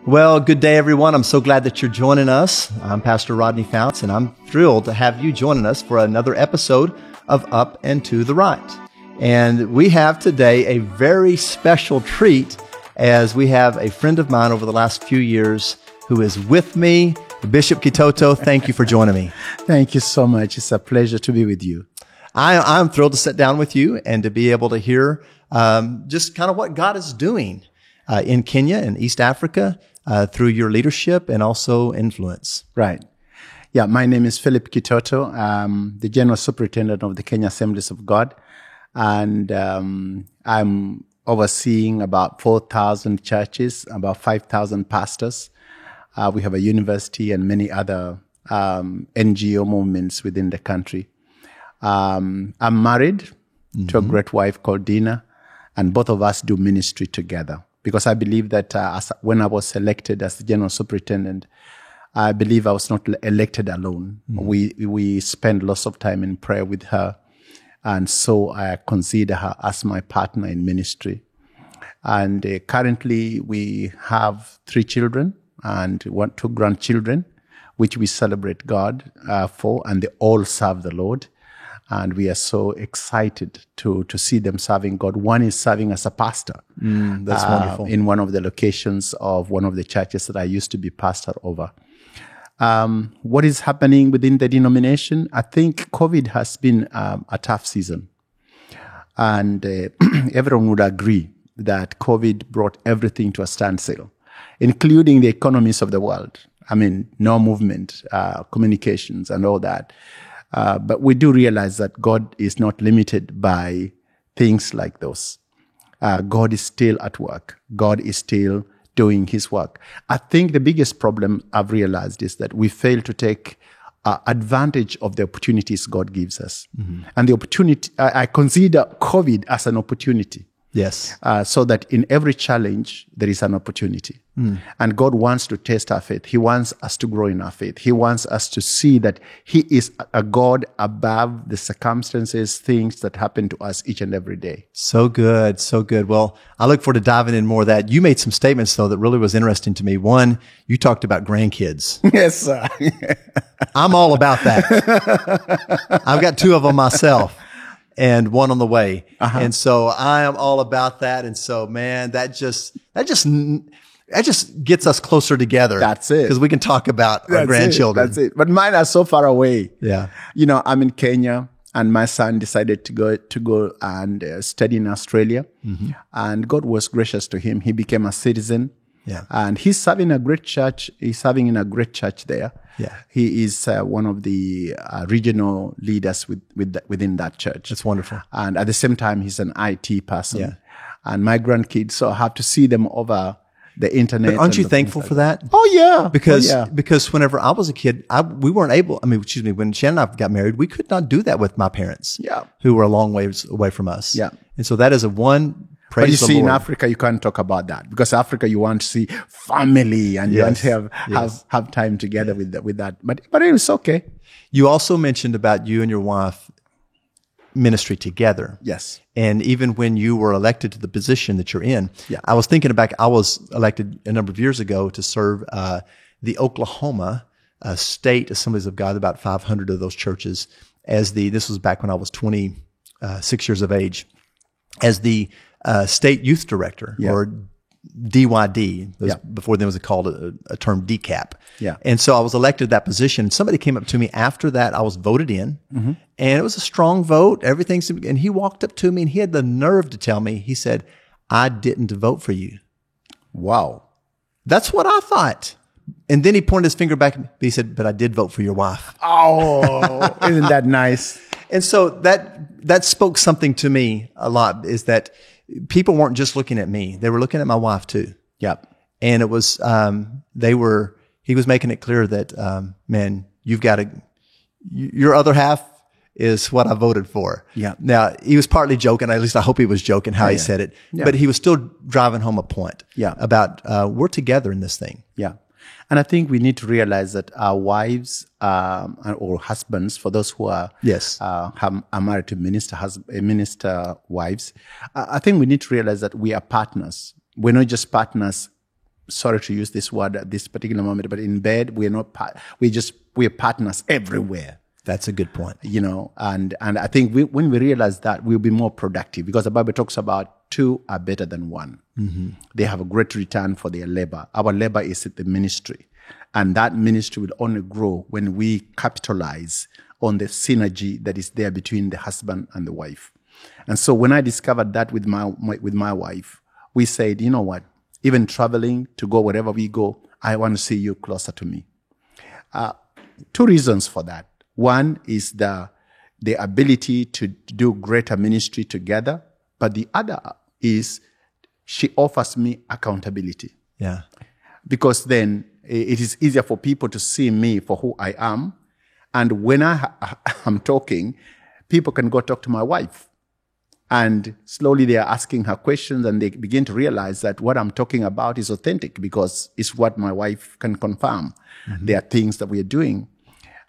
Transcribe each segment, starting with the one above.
Well, good day, everyone. I'm so glad that you're joining us. I'm Pastor Rodney Founts, and I'm thrilled to have you joining us for another episode of Up and to the Right. And we have today a very special treat, as we have a friend of mine over the last few years who is with me, Bishop Kitoto. Thank you for joining me. Thank you so much. It's a pleasure to be with you. I'm thrilled to sit down with you and to be able to hear just kind of what God is doing in Kenya and East Africa through your leadership and also influence. Right. Yeah, my name is Philip Kitoto. I'm the General Superintendent of the Kenya Assemblies of God. And I'm overseeing about 4,000 churches, about 5,000 pastors. We have a university and many other NGO movements within the country. I'm married to a great wife called Dina, and both of us do ministry together. Because I believe that when I was elected as the General Superintendent, I believe I was not elected alone. We spent lots of time in prayer with her. And so I consider her as my partner in ministry. And currently we have 3 children and 2 grandchildren, which we celebrate God for, and they all serve the Lord. And we are so excited to see them serving God. One is serving as a pastor. That's wonderful. In one of the locations of one of the churches that I used to be pastor over. What is happening within the denomination? I think COVID has been a tough season. And everyone would agree that COVID brought everything to a standstill, including the economies of the world. I mean, no movement, communications and all that. But we do realize that God is not limited by things like those. God is still at work. God is still doing his work. I think the biggest problem I've realized is that we fail to take advantage of the opportunities God gives us. And the opportunity, I consider COVID as an opportunity. Yes. So that in every challenge, there is an opportunity. And God wants to test our faith. He wants us to grow in our faith. He wants us to see that he is a God above the circumstances, things that happen to us each and every day. So good. So good. Well, I look forward to diving in more of that. You made some statements, though, that really was interesting to me. One, you talked about grandkids. Yes, sir. I'm all about that. I've got 2 of them myself. And one on the way. And so I am all about that. And so, man, that just gets us closer together. That's it. Because we can talk about our grandchildren. That's it. But mine are so far away. Yeah. You know, I'm in Kenya and my son decided to go and study in Australia. And God was gracious to him. He became a citizen. Yeah. And he's serving a great church. He's serving in a great church there. Yeah. He is one of the regional leaders within that church. That's wonderful. And at the same time, he's an IT person. Yeah. And my grandkids, so I have to see them over the internet. But aren't you thankful for that? Oh, yeah. Because whenever I was a kid, we weren't able, when Shannon and I got married, we could not do that with my parents. Yeah. Who were a long ways away from us. Yeah. And so that is But you see, in Africa, you can't talk about that because Africa, you want to see family and you want to have time together with that. But it's okay. You also mentioned about you and your wife ministry together. Yes. And even when you were elected to the position that you're in, I was thinking back, I was elected a number of years ago to serve the Oklahoma State Assemblies of God, about 500 of those churches, this was back when I was 26 years of age, as the state youth director, or DYD. Before then it was called a term DCAP. Yeah. And so I was elected that position. Somebody came up to me after that. I was voted in, and it was a strong vote. And he walked up to me and he had the nerve to tell me, he said, "I didn't vote for you." Wow. That's what I thought. And then he pointed his finger back at me. He said, "But I did vote for your wife." Oh, isn't that nice? And so that spoke something to me a lot, is that people weren't just looking at me. They were looking at my wife too. Yep. And it was, he was making it clear that, man, your other half is what I voted for. Yeah. Now, he was partly joking. At least I hope he was joking how he said it. Yeah. But he was still driving home a point about we're together in this thing. Yeah. And I think we need to realize that our wives or husbands, for those who are are married to minister wives, I think we need to realize that we are partners. We're not just partners sorry to use this word at this particular moment, but in bed, we're not, we're partners everywhere. That's a good point. And I think when we realize that, we'll be more productive, because the Bible talks about two are better than one. Mm-hmm. They have a great return for their labor. Our labor is at the ministry. And that ministry will only grow when we capitalize on the synergy that is there between the husband and the wife. And so when I discovered that with my wife, we said, you know what? Even traveling to go wherever we go, I want to see you closer to me. Two reasons for that. One is the ability to do greater ministry together, but the other is she offers me accountability. Yeah. Because then it is easier for people to see me for who I am. And when I'm talking, people can go talk to my wife. And slowly they are asking her questions, and they begin to realize that what I'm talking about is authentic, because it's what my wife can confirm. Mm-hmm. There are things that we are doing.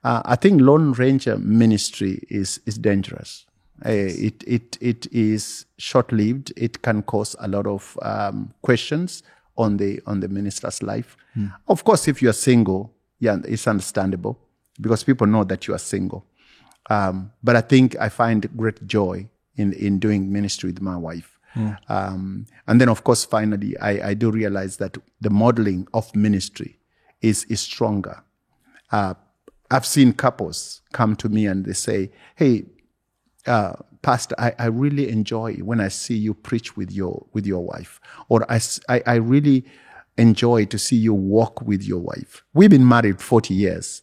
I think Lone Ranger ministry is dangerous. It is short-lived. It can cause a lot of questions on the minister's life. Mm. Of course, if you are single, yeah, it's understandable, because people know that you are single. But I think I find great joy in doing ministry with my wife. Mm. And then, of course, finally, I do realize that the modeling of ministry is stronger. I've seen couples come to me and they say, hey, Pastor, I really enjoy when I see you preach with your wife, or I really enjoy to see you walk with your wife. We've been married 40 years,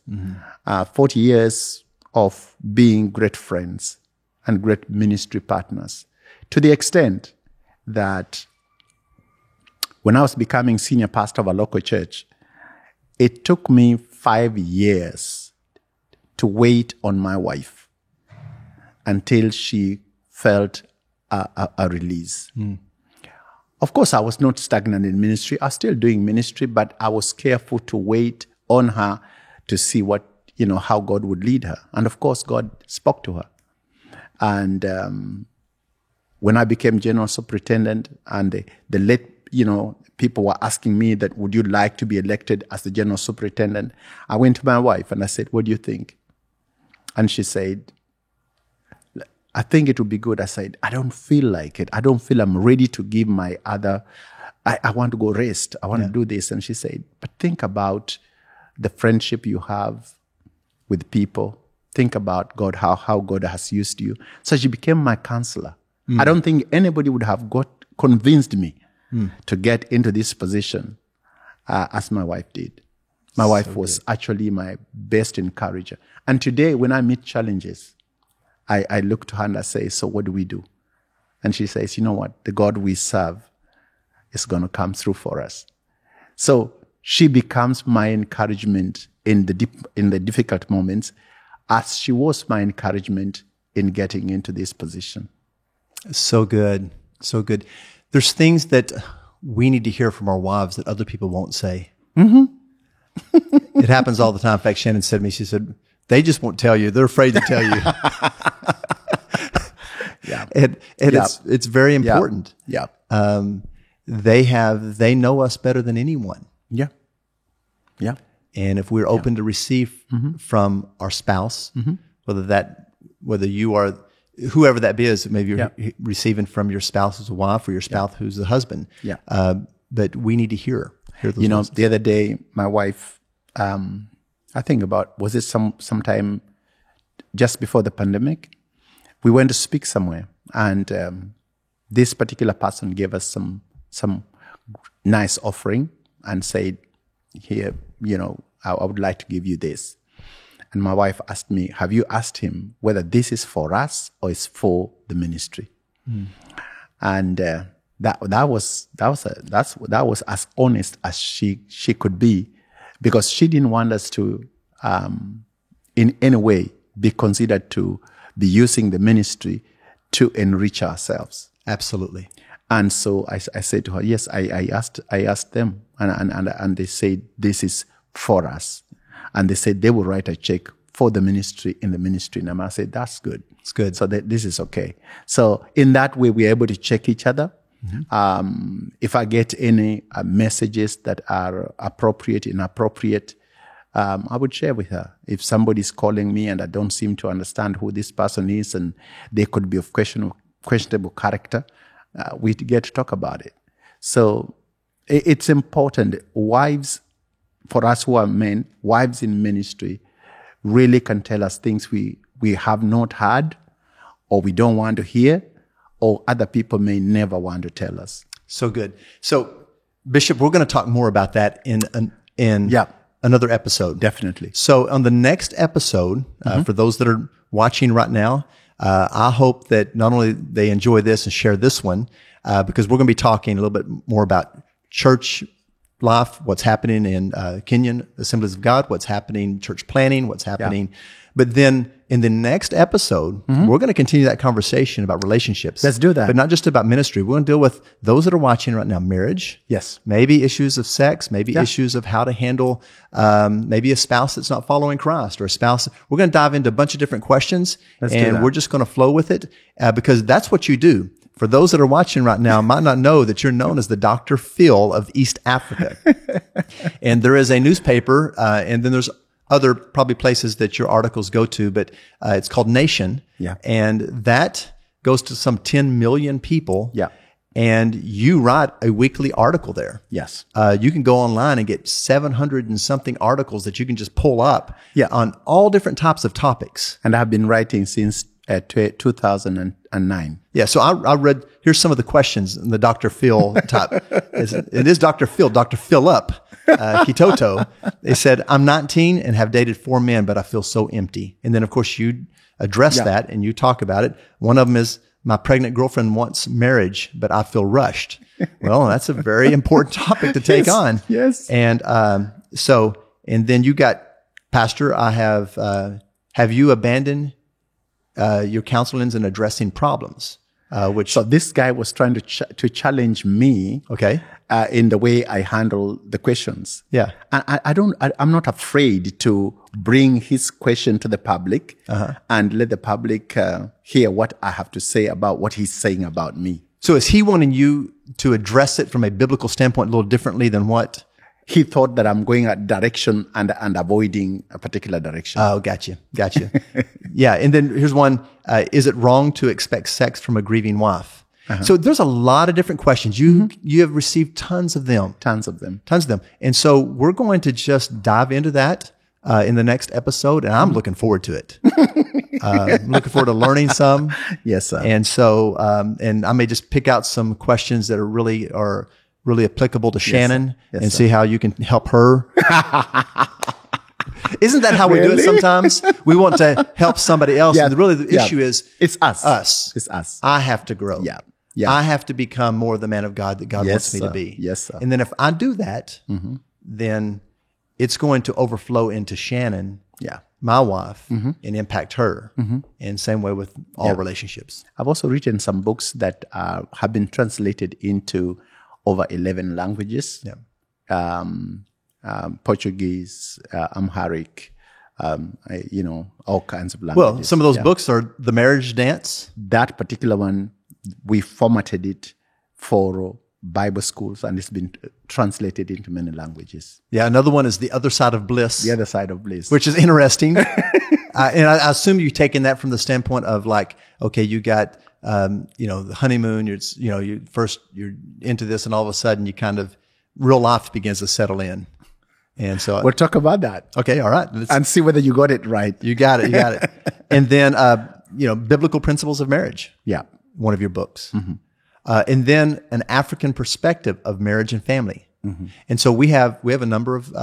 40 years of being great friends and great ministry partners, to the extent that when I was becoming senior pastor of a local church, it took me 5 years to wait on my wife until she felt a release. Mm. Of course, I was not stagnant in ministry. I was still doing ministry, but I was careful to wait on her to see how God would lead her. And of course, God spoke to her. And when I became general superintendent, and people were asking me that, would you like to be elected as the general superintendent? I went to my wife and I said, what do you think? And she said, I think it would be good. I said, I don't feel like it. I don't feel I'm ready to give my other, I want to go rest. I want to do this. And she said, but think about the friendship you have with people. Think about God, how God has used you. So she became my counselor. Mm. I don't think anybody would have convinced me to get into this position as my wife did. My wife was actually my best encourager. And today, when I meet challenges, I look to her and I say, so what do we do? And she says, you know what? The God we serve is going to come through for us. So she becomes my encouragement in the difficult moments, as she was my encouragement in getting into this position. So good. So good. There's things that we need to hear from our wives that other people won't say. Mm-hmm. It happens all the time. In fact, Shannon said to me, she said, they just won't tell you. They're afraid to tell you. Yeah. And it's very important. Yeah. They know us better than anyone. Yeah. Yeah. And if we're open to receive from our spouse, whether you are, whoever that is, maybe you're receiving from your spouse as a wife or your spouse who's a husband. Yeah. But we need to hear those voices. The other day, my wife, I think was it sometime just before the pandemic, we went to speak somewhere, and this particular person gave us some nice offering and said, here, I would like to give you this. And my wife asked me, have you asked him whether this is for us or is for the ministry? Mm. And that was as honest as she could be, because she didn't want us to in any way be considered to be using the ministry to enrich ourselves. Absolutely. And so I said to her, yes, I asked them, and they said this is for us, and they said they will write a check for the ministry in the ministry name. I said that's good. It's good. So this is okay. So in that way, we're able to check each other. If I get any messages that are appropriate, inappropriate, I would share with her. If somebody's calling me and I don't seem to understand who this person is and they could be of questionable character, we get to talk about it. So it's important. Wives, for us who are men, wives in ministry really can tell us things we have not heard or we don't want to hear or other people may never want to tell us. So good. So, Bishop, we're going to talk more about that in another episode. Definitely. So on the next episode, for those that are watching right now, I hope that not only they enjoy this and share this one, because we're going to be talking a little bit more about church life, what's happening in Kenyan Assemblies of God, what's happening church planning, what's happening. Yeah. But then in the next episode, we're going to continue that conversation about relationships. Let's do that. But not just about ministry. We're going to deal with those that are watching right now, marriage. Yes. Maybe issues of sex, maybe issues of how to handle maybe a spouse that's not following Christ or a spouse. We're going to dive into a bunch of different questions and we're just going to flow with it because that's what you do. For those that are watching right now, might not know that you're known as the Dr. Phil of East Africa. And there is a newspaper, and then there's other probably places that your articles go to, but it's called Nation. Yeah. And that goes to some 10 million people. Yeah. And you write a weekly article there. Yes. You can go online and get 700 and something articles that you can just pull up on all different types of topics. And I've been writing since 2009. Yeah, so I read, here's some of the questions in the Dr. Phil type. It is Dr. Phil, Dr. Philip Kitoto. They said, I'm 19 and have dated 4 men, but I feel so empty. And then, of course, you address that and you talk about it. One of them is, my pregnant girlfriend wants marriage, but I feel rushed. Well, that's a very important topic to take on. Yes. And and then you got, Pastor, I have you abandoned your counselings and addressing problems? So this guy was trying to challenge me, in the way I handle the questions. Yeah, I'm not afraid to bring his question to the public and let the public hear what I have to say about what he's saying about me. So is he wanting you to address it from a biblical standpoint a little differently than what? He thought that I'm going a direction and avoiding a particular direction. Oh, gotcha. Yeah. And then here's one. Is it wrong to expect sex from a grieving wife? So there's a lot of different questions. You have received tons of them. Tons of them. And so we're going to just dive into that in the next episode. And I'm looking forward to it. I'm looking forward to learning some. Yes, sir. And so, and I may just pick out some questions that are really applicable to Shannon and see how you can help her. Isn't that how we do it sometimes? We want to help somebody else. Yeah. And really the issue is it's us. It's us. I have to grow. Yeah. I have to become more the man of God that God wants me to be. Yes, sir. And then if I do that, then it's going to overflow into Shannon, my wife, and impact her. And same way with all relationships. I've also written some books that have been translated into over 11 languages, Portuguese, Amharic, all kinds of languages. Well, some of those books are The Marriage Dance. That particular one, we formatted it for Bible schools and it's been translated into many languages. Yeah, another one is The Other Side of Bliss. The Other Side of Bliss. Which is interesting. And I assume you've taken that from the standpoint of like, okay, you got the honeymoon, you're into this and all of a sudden you kind of, real life begins to settle in. And so we'll talk about that. Okay. All right. And see whether you got it right. You got it. And then, Biblical Principles of Marriage. Yeah. One of your books. And then an African perspective of marriage and family. And so we have a number of,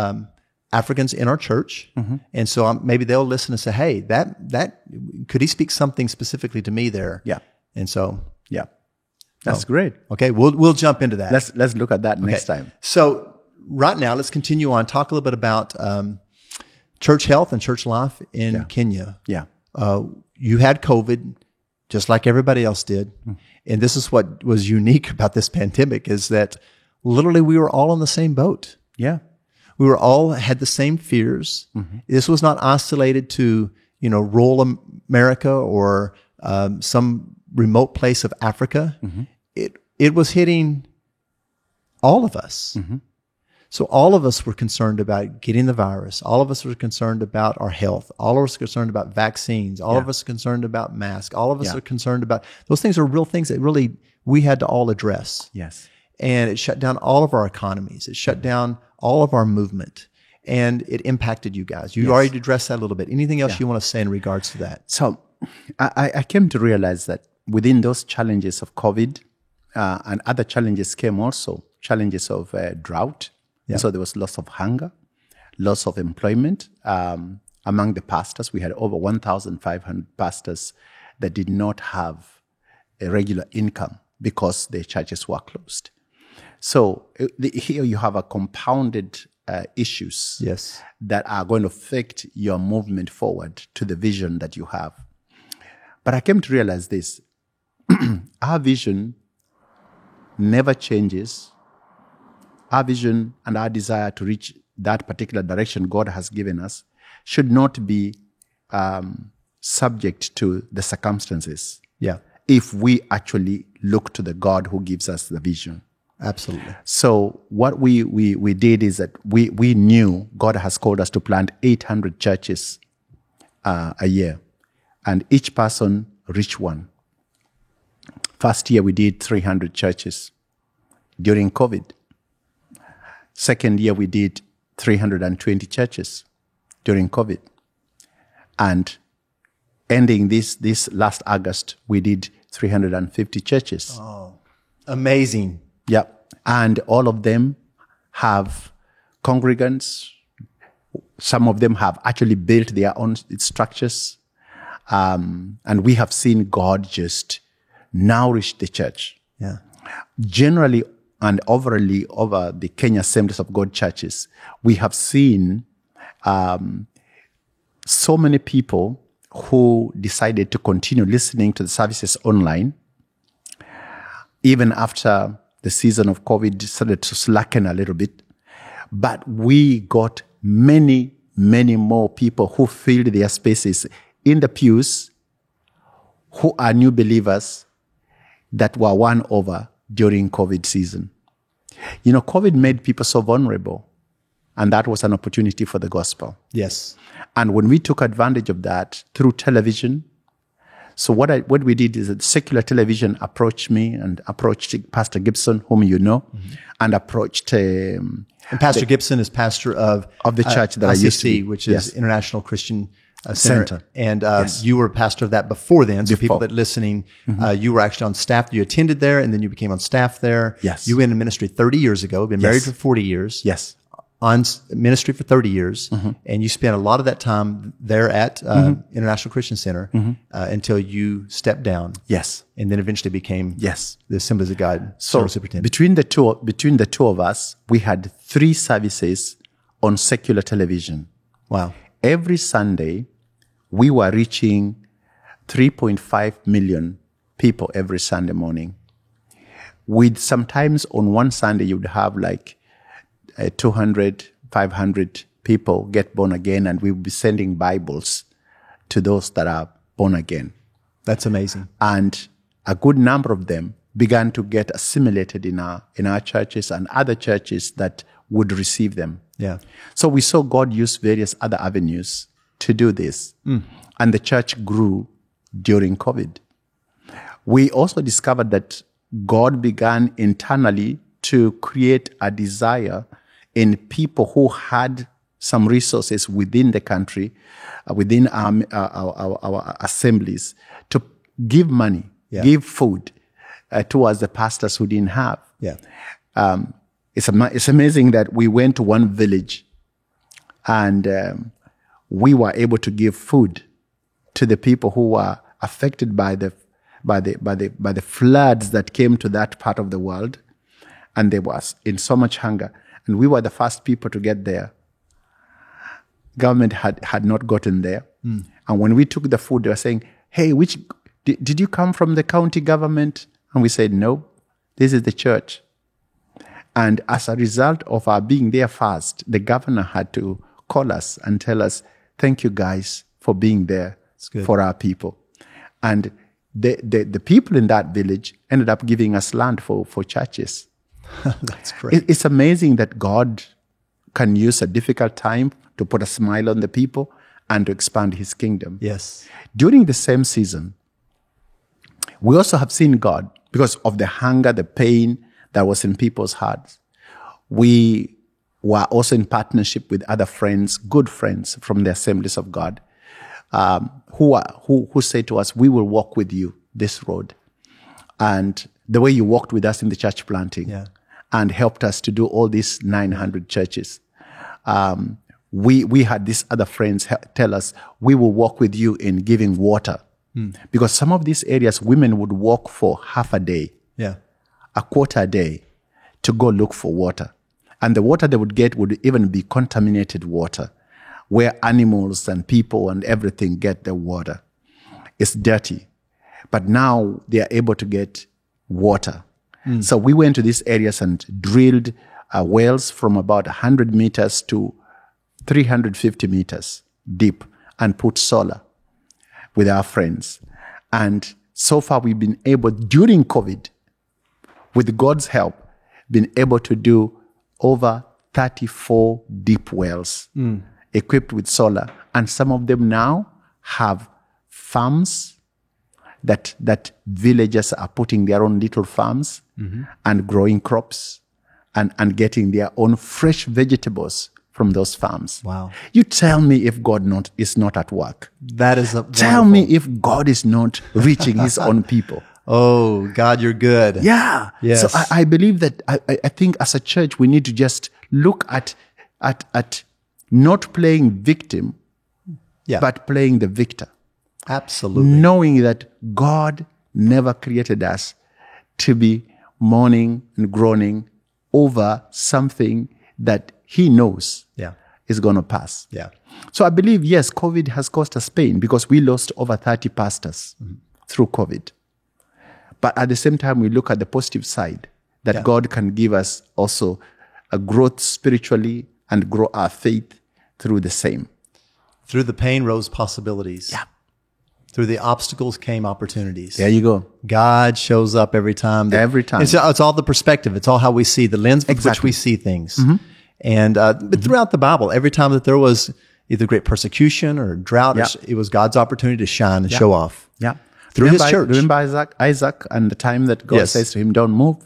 Africans in our church. And so maybe they'll listen and say, hey, that could he speak something specifically to me there? Yeah. And so, that's great. Okay. We'll jump into that. Let's look at that next time. So right now, let's continue on, talk a little bit about, church health and church life in Kenya. Yeah. You had COVID just like everybody else did. And this is what was unique about this pandemic is that literally we were all in the same boat. Yeah. We were all had the same fears. This was not isolated to, rural America or some remote place of Africa. it was hitting all of us. So all of us were concerned about getting the virus. All of us were concerned about our health. All of us were concerned about vaccines. All of us are concerned about masks. All of us are concerned about those things are real things that really we had to all address. Yes. And it shut down all of our economies. It shut down all of our movement. And it impacted you guys. You already addressed that a little bit. Anything else you want to say in regards to that? So I came to realize that within those challenges of COVID and other challenges came also challenges of drought. Yeah. So there was loss of hunger, loss of employment. Among the pastors, we had over 1,500 pastors that did not have a regular income because their churches were closed. So here you have a compounded issues that are going to affect your movement forward to the vision that you have. But I came to realize this. Our vision never changes. Our vision and our desire to reach that particular direction God has given us should not be subject to the circumstances. Yeah. If we actually look to the God who gives us the vision. Absolutely. So what we did is that we knew God has called us to plant 800 churches a year, and each person reach one. First year we did 300 churches during COVID. Second year we did 320 churches during COVID. And ending this last August, we did 350 churches. Oh, amazing. Yeah. And all of them have congregants. Some of them have actually built their own structures. And we have seen God just nourish the church. Yeah. Generally and overall over the Kenya Assemblies of God churches, we have seen so many people who decided to continue listening to the services online, even after the season of COVID started to slacken a little bit. But we got many, many more people who filled their spaces in the pews, who are new believers that were won over during COVID season. You know, COVID made people so vulnerable, and that was an opportunity for the gospel. Yes. And when we took advantage of that through television, so what we did is that secular television approached me and approached Pastor Gibson, whom you know, and approached... and Pastor Gibson is pastor of the church that I used to be. which is International Christian Center. And you were pastor of that before then. So people that listening, you were actually on staff. You attended there, and then you became on staff there. Yes. You went in ministry 30 years ago, been married for 40 years. Yes. On ministry for 30 years. And you spent a lot of that time there at International Christian Center until you stepped down. Yes. And then eventually became the Assemblies of God superintendent. Between the two of us, we had 3 services on secular television. Wow. Every Sunday, we were reaching 3.5 million people every Sunday morning. With sometimes on one Sunday, you would have like 200, 500 people get born again, and we will be sending Bibles to those that are born again. That's amazing. And a good number of them began to get assimilated in our churches and other churches that would receive them. Yeah. So we saw God use various other avenues to do this. And the church grew during COVID. We also discovered that God began internally to create a desire in people who had some resources within the country, within our assemblies, to give money, give food towards the pastors who didn't have. Yeah. It's amazing that we went to one village and we were able to give food to the people who were affected by the floods that came to that part of the world, and they was in so much hunger. And we were the first people to get there. Government had not gotten there. And when we took the food, they were saying, "Hey, did you come from the county government?" And we said, "No, this is the church." And as a result of our being there first, the governor had to call us and tell us, "Thank you guys for being there for our people." And the people in that village ended up giving us land for churches. That's great. It's amazing that God can use a difficult time to put a smile on the people and to expand his kingdom. Yes. During the same season, we also have seen God, because of the hunger, the pain that was in people's hearts. We were also in partnership with other friends, good friends from the Assemblies of God, who say to us, we will walk with you this road. And the way you walked with us in the church planting and helped us to do all these 900 churches. We had these other friends tell us, we will walk with you in giving water. Because some of these areas, women would walk for half a day, a quarter a day, to go look for water. And the water they would get would even be contaminated water, where animals and people and everything get the water. It's dirty. But now they are able to get water. So we went to these areas and drilled wells from about 100 meters to 350 meters deep and put solar with our friends. And so far we've been able, during COVID, with God's help, been able to do over 34 deep wells equipped with solar. And some of them now have farms that villagers are putting their own little farms and growing crops and getting their own fresh vegetables from those farms. Wow. You tell me if God is not at work. That is Tell me if God is not reaching his own people. Oh, God, you're good. Yeah. Yes. So I believe that I think as a church, we need to just look at not playing victim, but playing the victor. Absolutely. Knowing that God never created us to be mourning and groaning over something that he knows is going to pass. Yeah. So I believe, yes, COVID has caused us pain because we lost over 30 pastors through COVID. But at the same time, we look at the positive side, that God can give us also a growth spiritually and grow our faith through the same. Through the pain rose possibilities. Yeah. Through the obstacles came opportunities. There you go. God shows up every time. Every time. It's all the perspective. It's all how we see, the lens with which we see things. And but throughout the Bible, every time that there was either great persecution or drought, it was God's opportunity to shine and show off. Yeah. Through his church. Remember Isaac and the time that God says to him, don't move.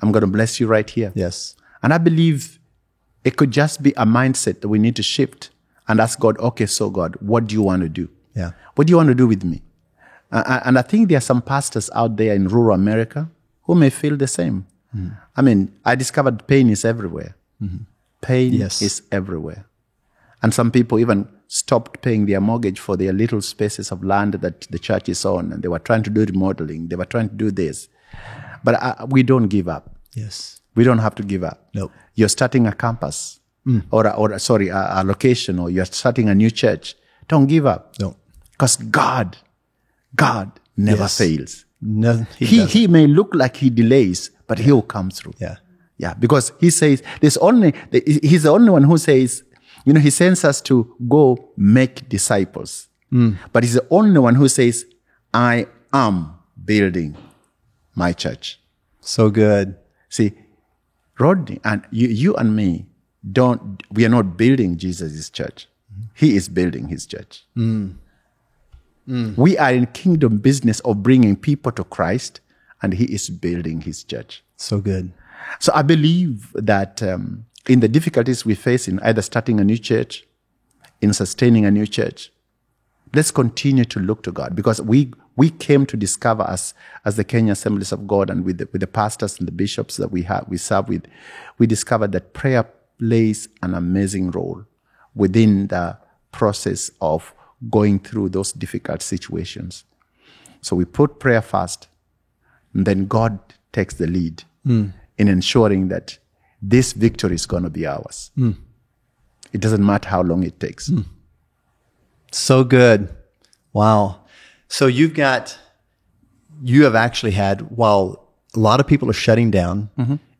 I'm going to bless you right here. Yes. And I believe it could just be a mindset that we need to shift and ask God, okay, so God, what do you want to do? Yeah. What do you want to do with me? And I think there are some pastors out there in rural America who may feel the same. I mean, I discovered pain is everywhere. Pain is everywhere. And some people even stopped paying their mortgage for their little spaces of land that the church is on. And they were trying to do remodeling. They were trying to do this. But we don't give up. Yes. We don't have to give up. Nope. You're starting a campus or a location, or you're starting a new church. Don't give up. No. Because God never fails. No, he may look like he delays, but he'll come through. Yeah. Because he says, he's the only one who says, he sends us to go make disciples. But he's the only one who says, I am building my church. So good. See, Rodney and you and me, we are not building Jesus' church. He is building his church. We are in kingdom business of bringing people to Christ, and he is building his church. So good. So I believe that in the difficulties we face in either starting a new church, in sustaining a new church, let's continue to look to God, because we came to discover as the Kenya Assemblies of God, and with the pastors and the bishops that we serve with, we discovered that prayer plays an amazing role within the process of going through those difficult situations. So we put prayer first, and then God takes the lead in ensuring that this victory is going to be ours. It doesn't matter how long it takes. So good. Wow. So you have actually had, while a lot of people are shutting down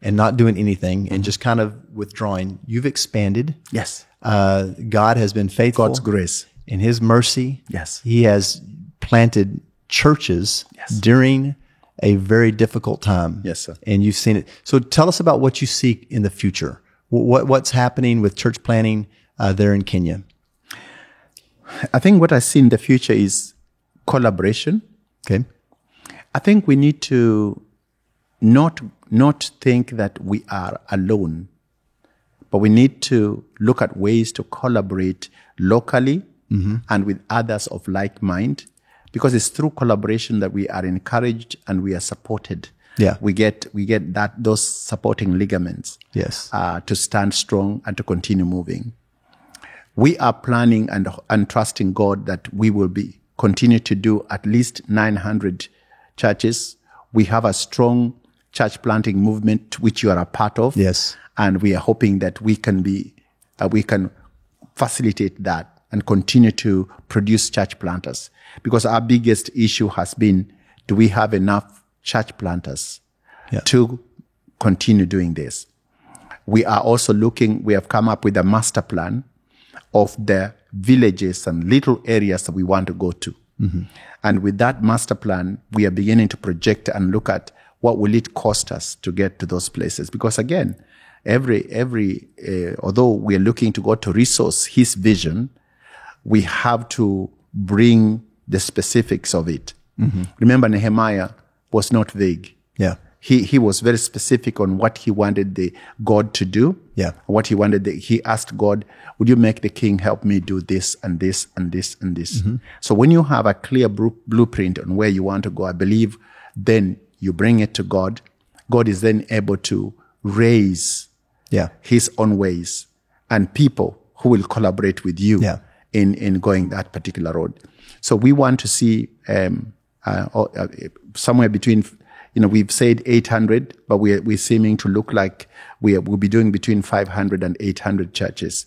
and not doing anything and just kind of withdrawing, you've expanded. Yes. God has been faithful. God's grace. In his mercy. Yes. He has planted churches during a very difficult time. Yes, sir. And you've seen it. So tell us about what you see in the future. What's happening with church planting there in Kenya? I think what I see in the future is collaboration. Okay. I think we need to not think that we are alone, but we need to look at ways to collaborate locally and with others of like mind, because it's through collaboration that we are encouraged and we are supported. Yeah. We get those supporting ligaments. Yes. To stand strong and to continue moving. We are planning and trusting God that we will continue to do at least 900 churches. We have a strong church planting movement which you are a part of. Yes. And we are hoping that we can facilitate that and continue to produce church planters. Because our biggest issue has been, do we have enough church planters to continue doing this? We are also we have come up with a master plan of the villages and little areas that we want to go to. And with that master plan, we are beginning to project and look at what will it cost us to get to those places. Because again, although we are looking to God to resource his vision, we have to bring the specifics of it. Remember, Nehemiah was not vague. Yeah. He was very specific on what he wanted God to do. Yeah. What he wanted. He asked God, would you make the king help me do this and this and this and this? So when you have a clear blueprint on where you want to go, I believe then you bring it to God. God is then able to raise his own ways and people who will collaborate with you in going that particular road. So we want to see somewhere between, we've said 800, but we're seeming to look like we'll be doing between 500 and 800 churches.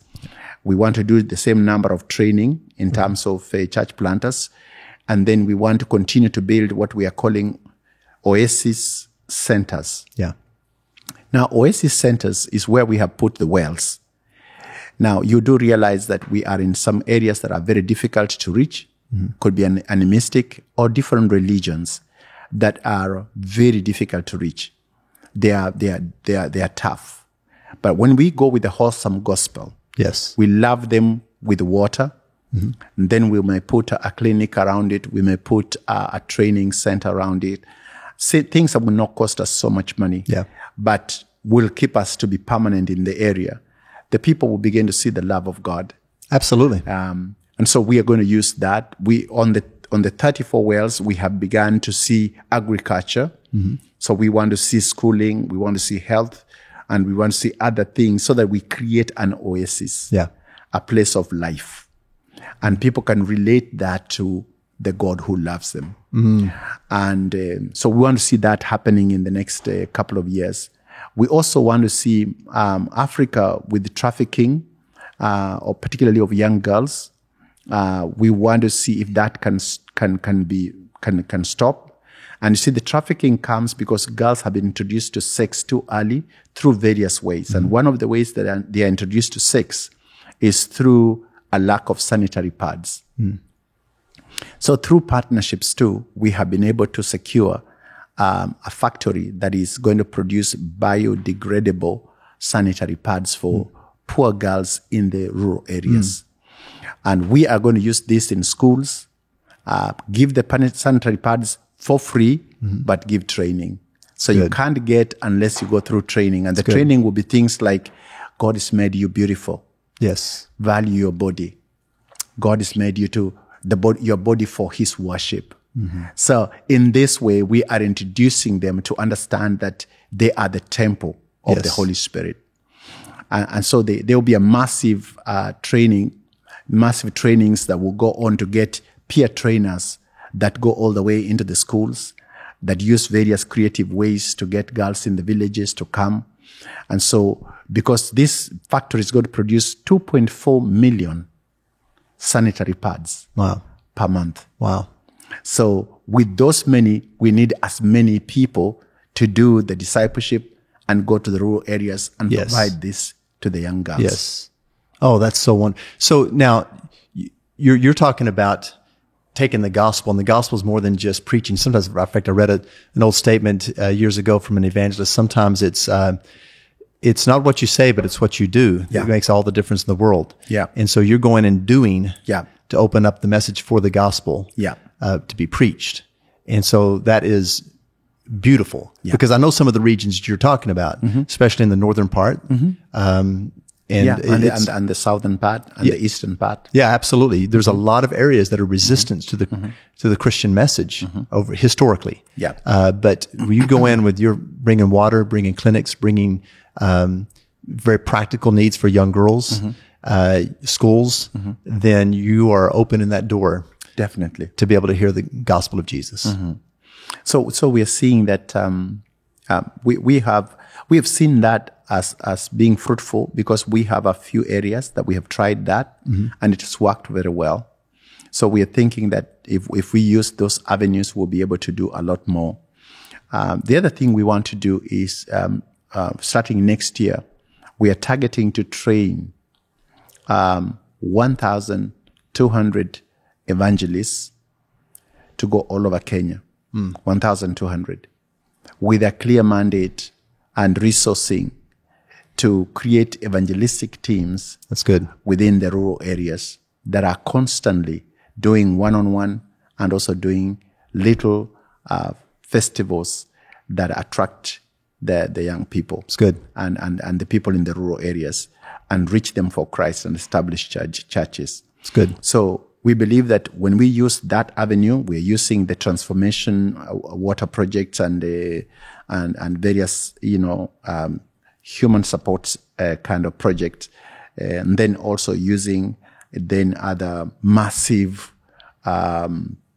We want to do the same number of training in terms of church planters. And then we want to continue to build what we are calling Oasis centers. Yeah. Now, Oasis centers is where we have put the wells. Now, you do realize that we are in some areas that are very difficult to reach. Could be animistic or different religions that are very difficult to reach. They are tough. But when we go with the wholesome gospel, we love them with water. And then we may put a clinic around it. We may put a training center around it. Things that will not cost us so much money, but will keep us to be permanent in the area. The people will begin to see the love of God. Absolutely. And so we are going to use that. On the 34 wells, we have begun to see agriculture. So we want to see schooling, we want to see health, and we want to see other things so that we create an oasis, a place of life. And people can relate that to the God who loves them. And so we want to see that happening in the next couple of years. We also want to see Africa with the trafficking, or particularly of young girls. We want to see if that can stop. And you see, the trafficking comes because girls have been introduced to sex too early through various ways. And one of the ways that they are introduced to sex is through a lack of sanitary pads. So through partnerships too, we have been able to secure a factory that is going to produce biodegradable sanitary pads for poor girls in the rural areas. And we are going to use this in schools, give the sanitary pads for free, but give training. So you can't get unless you go through training. And the training will be things like, God has made you beautiful. Yes. Value your body. God has made you your body for his worship. So in this way, we are introducing them to understand that they are the temple of the Holy Spirit. And so there will be a massive trainings that will go on to get peer trainers that go all the way into the schools, that use various creative ways to get girls in the villages to come. And so, because this factory is going to produce 2.4 million sanitary pads per month. Wow. So with those many, we need as many people to do the discipleship and go to the rural areas and provide this to the young girls. Yes. Oh, that's so wonderful. So now you're talking about taking the gospel, and the gospel is more than just preaching. Sometimes, in fact, I read an old statement years ago from an evangelist. Sometimes it's not what you say, but it's what you do that makes all the difference in the world. Yeah. And so you're going and doing to open up the message for the gospel to be preached. And so that is beautiful because I know some of the regions that you're talking about, especially in the northern part. And the southern part and the eastern part. Yeah, absolutely. There's a lot of areas that are resistant to the Christian message over historically. Yeah. But when you go in with your bringing water, bringing clinics, bringing very practical needs for young girls, schools, then you are opening that door definitely to be able to hear the gospel of Jesus. So we are seeing that we have seen that as being fruitful because we have a few areas that we have tried that and it has worked very well. So we are thinking that if we use those avenues, we'll be able to do a lot more. The other thing we want to do is starting next year, we are targeting to train 1,200 evangelists to go all over Kenya. 1,200 with a clear mandate and resourcing to create evangelistic teams. That's good. Within the rural areas that are constantly doing one-on-one and also doing little festivals that attract the young people. It's good. And the people in the rural areas and reach them for Christ and establish churches. It's good. So we believe that when we use that avenue, we're using the transformation water projects and various, human support kind of projects, and then also using then other massive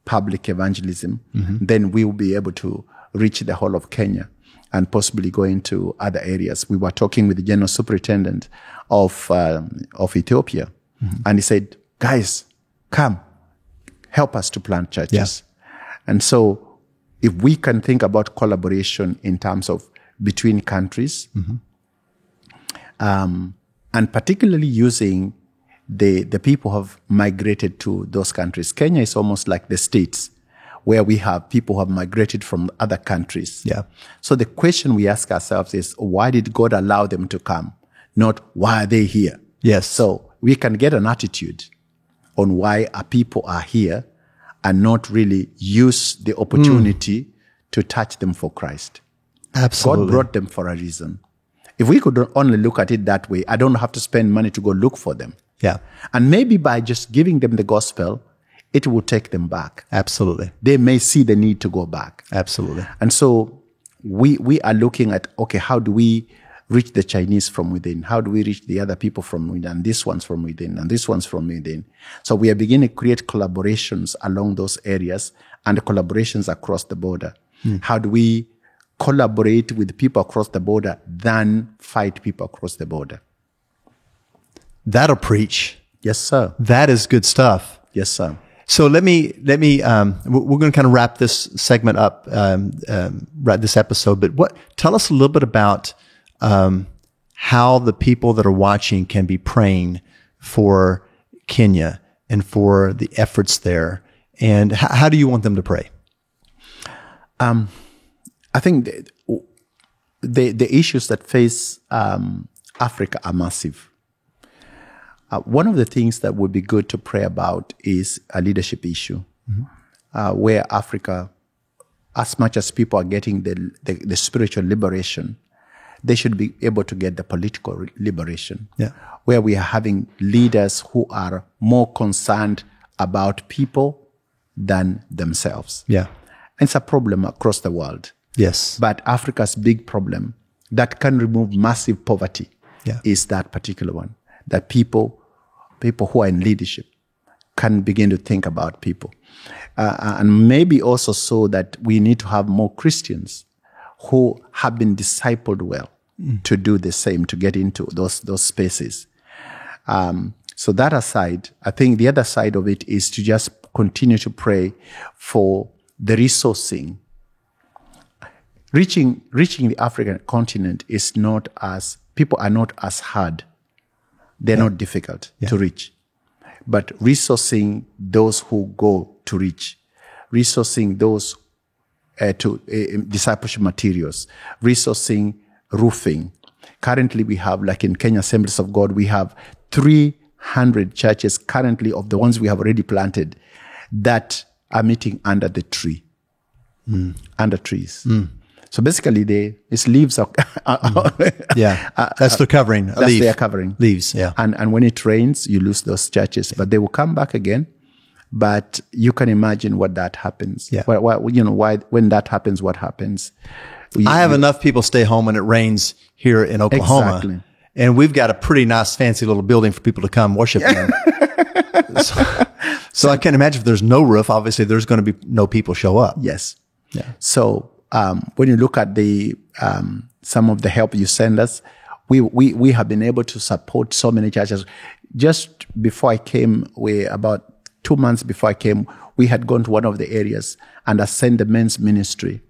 public evangelism. Then we will be able to reach the whole of Kenya and possibly go into other areas. We were talking with the General Superintendent of Ethiopia, and he said, "Guys, come, help us to plant churches." And so if we can think about collaboration in terms of between countries, and particularly using the people who have migrated to those countries. Kenya is almost like the States, where we have people who have migrated from other countries. Yeah. So the question we ask ourselves is, why did God allow them to come? Not why are they here? Yes. So we can get an attitude on why our people are here and not really use the opportunity to touch them for Christ. Absolutely. God brought them for a reason. If we could only look at it that way, I don't have to spend money to go look for them. Yeah. And maybe by just giving them the gospel, it will take them back. Absolutely. They may see the need to go back. Absolutely. And so we are looking at, okay, how do we reach the Chinese from within? How do we reach the other people from within? And this one's from within, and this one's from within. So we are beginning to create collaborations along those areas and collaborations across the border. How do we collaborate with people across the border than fight people across the border? That'll preach. Yes, sir. That is good stuff. Yes, sir. So let me, we're going to kind of wrap this segment up, wrap this episode, but tell us a little bit about, how the people that are watching can be praying for Kenya and for the efforts there. And how do you want them to pray? I think the issues that face Africa are massive. One of the things that would be good to pray about is a leadership issue, where Africa, as much as people are getting the spiritual liberation, they should be able to get the political liberation, where we are having leaders who are more concerned about people than themselves. Yeah. And it's a problem across the world. Yes. But Africa's big problem that can remove massive poverty is that particular one, that people who are in leadership can begin to think about people. And maybe also so that we need to have more Christians who have been discipled well to do the same, to get into those spaces. So that aside, I think the other side of it is to just continue to pray for the resourcing. Reaching the African continent is not as, people are not as hard. They're not difficult to reach. but resourcing those who go to reach, resourcing those to discipleship materials, resourcing roofing. Currently, we have, like in Kenya Assemblies of God, we have 300 churches currently of the ones we have already planted that are meeting under the tree, under trees. So basically, its leaves are, that's the covering. That's their covering. Leaves, yeah. And when it rains, you lose those churches, but they will come back again. But you can imagine what that happens. Yeah. When that happens, what happens? I have enough people stay home when it rains here in Oklahoma. Exactly. And we've got a pretty nice, fancy little building for people to come worship in. So I can't imagine if there's no roof, obviously there's going to be no people show up. Yes. Yeah. So when you look at the some of the help you send us, we have been able to support so many churches. Just before I came, about 2 months before I came, we had gone to one of the areas and assigned the men's ministry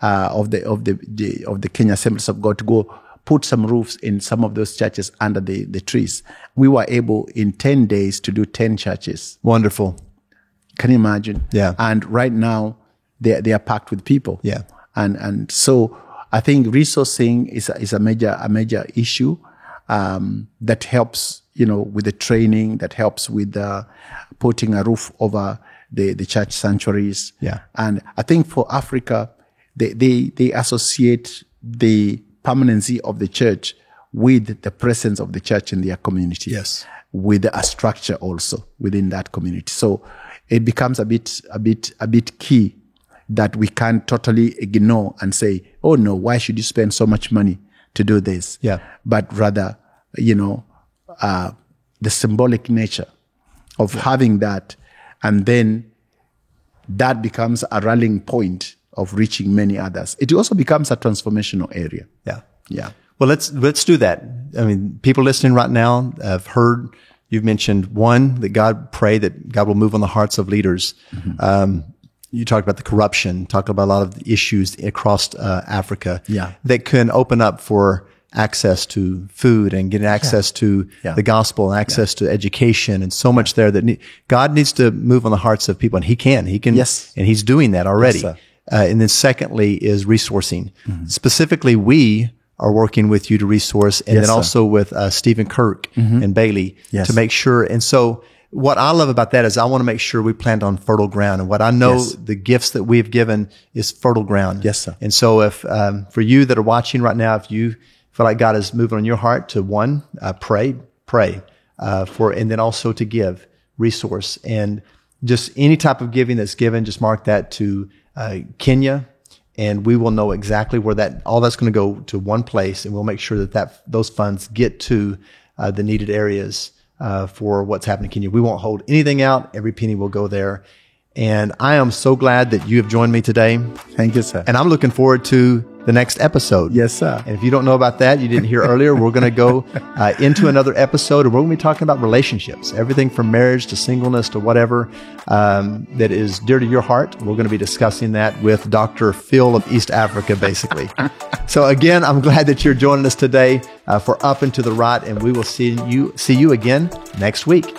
of the Kenya Assemblies of God to go put some roofs in some of those churches under the trees. We were able in 10 days to do 10 churches. Wonderful. Can you imagine? Yeah. And right now they are packed with people. Yeah. And so I think resourcing is a major issue that helps, with the training, that helps with putting a roof over the church sanctuaries. Yeah. And I think for Africa, they associate the permanency of the church with the presence of the church in their community. Yes. With a structure also within that community. So it becomes a bit key that we can't totally ignore and say, oh no, why should you spend so much money to do this? Yeah. But rather, the symbolic nature of having that, and then that becomes a rallying point of reaching many others. It also becomes a transformational area. Yeah. Yeah. Well, let's do that. I mean, people listening right now have heard you've mentioned pray that God will move on the hearts of leaders. You talked about the corruption, talked about a lot of the issues across Africa that can open up for access to food and getting access to the gospel and access to education and so much there that God needs to move on the hearts of people, and He can, yes. And He's doing that already. Yes, and then secondly is resourcing. Specifically, we are working with you to resource, and then also with Stephen Kirk and Bailey to make sure. And so what I love about that is I want to make sure we plant on fertile ground. And what I know the gifts that we've given is fertile ground. Yes, sir. And so if for you that are watching right now, if you feel like God is moving on your heart to pray for, and then also to give resource, and just any type of giving that's given, just mark that to Kenya, and we will know exactly where all that's going to go to one place, and we'll make sure that those funds get to the needed areas for what's happening in Kenya. We won't hold anything out. Every penny will go there. And I am so glad that you have joined me today. Thank you, sir. And I'm looking forward to the next episode. Yes, sir. And if you don't know about that, you didn't hear earlier, we're going to go into another episode, and we're going to be talking about relationships, everything from marriage to singleness to whatever that is dear to your heart. We're going to be discussing that with Dr. Phil of East Africa, basically. So again, I'm glad that you're joining us today for Up and to the Right, and we will see you again next week.